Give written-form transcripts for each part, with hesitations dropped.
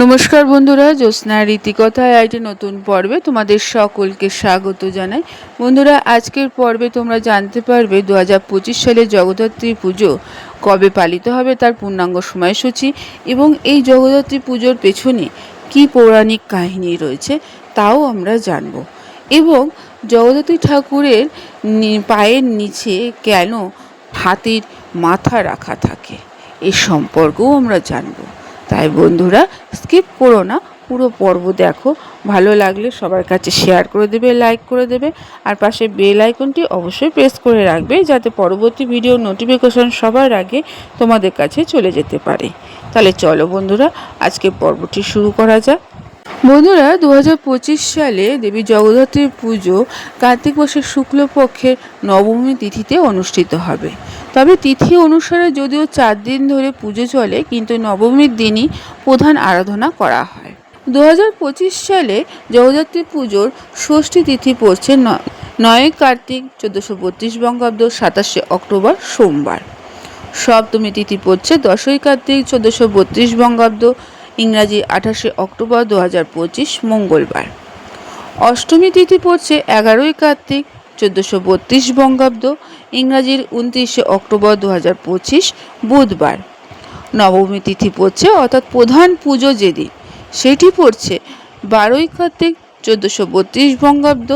নমস্কার বন্ধুরা, জ্যোৎস্নার রীতিকথায় একটি নতুন পর্বে তোমাদের সকলকে স্বাগত জানাই। বন্ধুরা, আজকের পর্বে তোমরা জানতে পারবে 2025 সালে জগদ্ধাত্রী পুজো কবে পালিত হবে, তার পূর্ণাঙ্গ সময়সূচি এবং এই জগদ্ধাত্রী পুজোর পেছনে কী পৌরাণিক কাহিনী রয়েছে তাও আমরা জানব। এবং জগদ্ধাত্রী ঠাকুরের পায়ের নিচে কেন হাতির মাথা রাখা থাকে এ সম্পর্কেও আমরা জানব। তাই বন্ধুরা, স্কিপ করো না, পুরো পর্ব দেখো। ভালো লাগলে সবার কাছে শেয়ার করে দেবে, লাইক করে দেবে, আর পাশে বেল আইকনটি অবশ্যই প্রেস করে রাখবে যাতে পরবর্তী ভিডিও নোটিফিকেশন সবার আগে তোমাদের কাছে চলে যেতে পারে। তাহলে চলো বন্ধুরা, আজকে পর্বটি শুরু করা যাক। বন্ধুরা, 2025 সালে দেবী জগদ্ধাত্রীর পুজো কার্তিক মাসের শুক্লপক্ষের নবমী তিথিতে অনুষ্ঠিত হবে। তবে তিথি অনুসারে যদিও 4 দিন ধরে পুজো চলে, কিন্তু নবমীর দিনই প্রধান আরাধনা করা হয়। 2025 সালে জগদ্ধাত্রী পুজোর ষষ্ঠী তিথি পড়ছে 9 কার্তিক 1432 বঙ্গাব্দ 27 অক্টোবর সোমবার। সপ্তমী তিথি পড়ছে 10 কার্তিক 1432 বঙ্গাব্দ ইংরাজি 28 অক্টোবর 2025 মঙ্গলবার। অষ্টমী তিথি পড়ছে 11 কার্তিক 1432 বঙ্গাব্দ ইংরাজির 29 অক্টোবর 2025 বুধবার। নবমী তিথি পড়ছে, অর্থাৎ প্রধান পুজো যেদিন, সেটি পড়ছে 12 কার্তিক 1432 বঙ্গাব্দ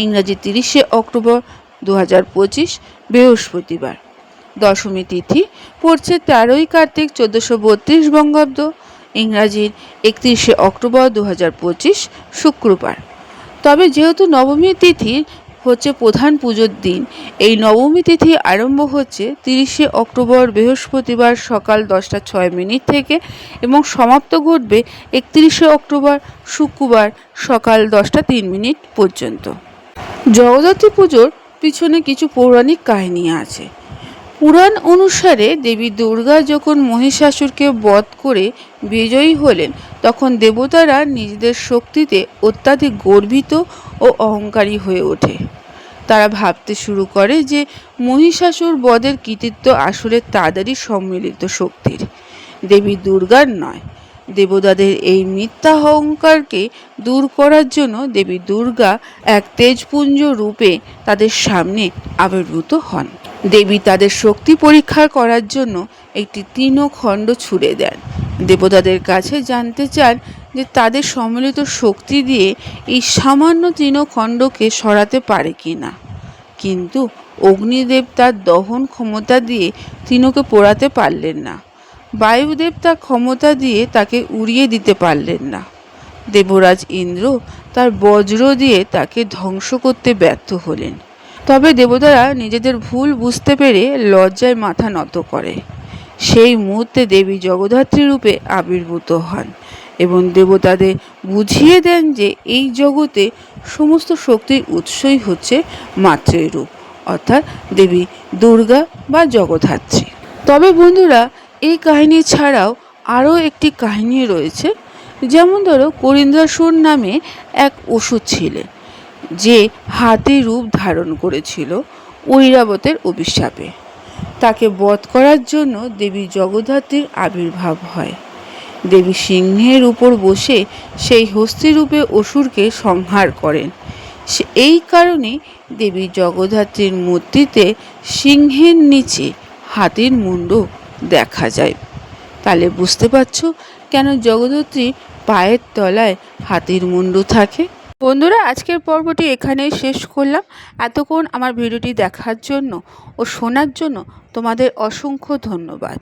ইংরাজি 30 অক্টোবর 2025 বৃহস্পতিবার। দশমী তিথি পড়ছে 13 কার্তিক 1432 বঙ্গাব্দ ইংরাজির 31 অক্টোবর 2025 শুক্রবার। তবে যেহেতু নবমী তিথি হচ্ছে প্রধান পুজোর দিন, এই নবমী তিথি আরম্ভ হচ্ছে 30 অক্টোবর বৃহস্পতিবার সকাল 10টা 6 মিনিট থেকে এবং সমাপ্ত ঘটবে 31 অক্টোবর শুক্রবার সকাল 10টা 3 মিনিট পর্যন্ত। জগদ্ধাত্রী পুজোর পিছনে কিছু পৌরাণিক কাহিনী আছে। পুরাণ অনুসারে দেবী দুর্গা যখন মহিষাসুরকে বধ করে বিজয়ী হলেন, তখন দেবতারা নিজেদের শক্তিতে অত্যাধিক গর্বিত ও অহংকারী হয়ে ওঠে। তারা ভাবতে শুরু করে যে মহিষাসুর বধের কৃতিত্ব আসলে তাদেরই সম্মিলিত শক্তির, দেবী দুর্গার নয়। দেবতাদের এই মিথ্যা অহংকারকে দূর করার জন্য দেবী দুর্গা এক তেজপুঞ্জ রূপে তাদের সামনে আবির্ভূত হন। দেবী তাদের শক্তি পরীক্ষা করার জন্য একটি তৃণখণ্ড ছুঁড়ে দেন। দেবতাদের কাছে জানতে চান যে তাদের সম্মিলিত শক্তি দিয়ে এই সামান্য তৃণখণ্ডকে সরাতে পারে কি না, কিন্তু অগ্নিদেব তার দহন ক্ষমতা দিয়ে তৃণকে পোড়াতে পারলেন না। বায়ুদেব তার ক্ষমতা দিয়ে তাকে উড়িয়ে দিতে পারলেন না। দেবরাজ ইন্দ্র তার বজ্র দিয়ে তাকে ধ্বংস করতে ব্যর্থ হলেন। তবে দেবতারা নিজেদের ভুল বুঝতে পেরে লজ্জায় মাথা নত করে। সেই মুহূর্তে দেবী জগদ্ধাত্রী রূপে আবির্ভূত হন এবং দেবতাদের বুঝিয়ে দেন যে এই জগতে সমস্ত শক্তির উৎসই হচ্ছে মাতৃরূপ, অর্থাৎ দেবী দুর্গা বা জগদ্ধাত্রী। তবে বন্ধুরা, এই কাহিনী ছাড়াও আরও একটি কাহিনী রয়েছে। যেমন ধরো, করিন্দাসুর নামে এক অসুর ছিলেন, যে হাতির রূপ ধারণ করেছিল ঐরাবতের অভিশাপে। তাকে বধ করার জন্য দেবী জগদ্ধাত্রীর আবির্ভাব হয়। দেবী সিংহের উপর বসে সেই হস্তিরূপে অসুরকে সংহার করেন। এই কারণে দেবী জগদ্ধাত্রীর মূর্তিতে সিংহের নিচে হাতির মুণ্ড দেখা যায়। তাহলে বুঝতে পারছো কেন জগদ্ধাত্রীর পায়ের তলায় হাতির মুণ্ড থাকে। বন্ধুরা, আজকের পর্বটি এখানেই শেষ করলাম। এতক্ষণ আমার ভিডিওটি দেখার জন্য ও শোনার জন্য তোমাদের অসংখ্য ধন্যবাদ।